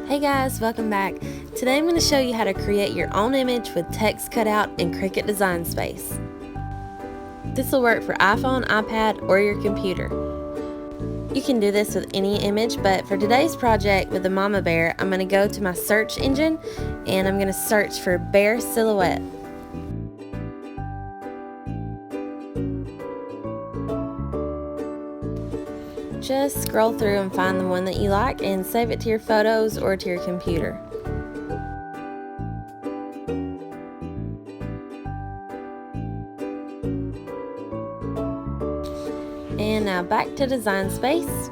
Hey guys, welcome back. Today I'm going to show you how to create your own image with text cutout in Cricut Design Space. This will work for iPhone, iPad, or your computer. You can do this with any image, but for today's project with the mama bear, I'm going to go to my search engine and I'm going to search for bear silhouette. Just scroll through and find the one that you like and save it to your photos or to your computer. And now back to Design Space,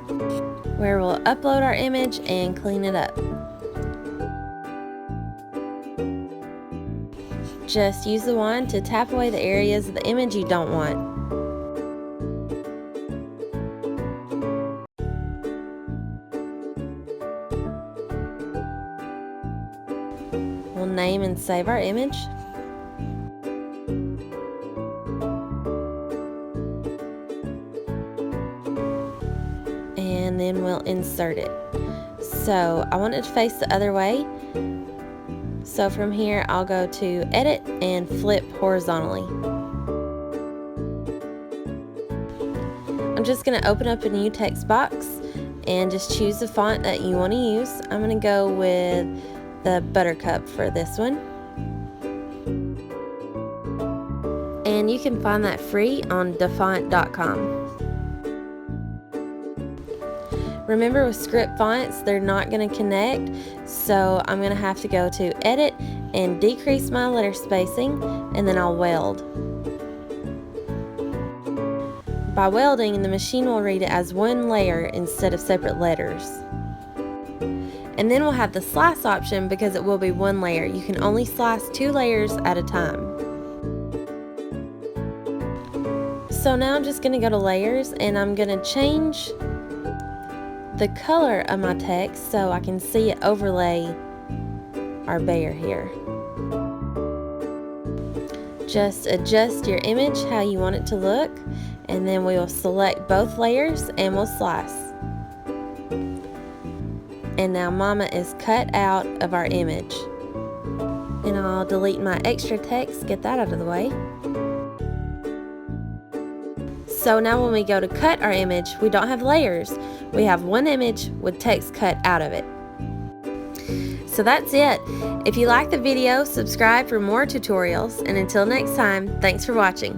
where we'll upload our image and clean it up. Just use the wand to tap away the areas of the image you don't want. We'll name and save our image. And then we'll insert it. So I want it to face the other way. So from here I'll go to Edit and Flip horizontally. I'm just going to open up a new text box and just choose the font that you want to use. I'm going to go with the Buttercup for this one. And you can find that free on dafont.com. Remember, with script fonts, they're not going to connect, so I'm going to have to go to Edit and decrease my letter spacing, and then I'll weld. By welding, the machine will read it as one layer instead of separate letters. And then we'll have the slice option because it will be one layer. You can only slice 2 layers at a time. So now I'm just going to go to layers and I'm going to change the color of my text so I can see it overlay our bear here. Just adjust your image how you want it to look, and then we will select both layers and we'll slice. And now Mama is cut out of our image. And I'll delete my extra text, get that out of the way. So now when we go to cut our image, we don't have layers. We have one image with text cut out of it. So that's it. If you like the video, subscribe for more tutorials. And until next time, thanks for watching.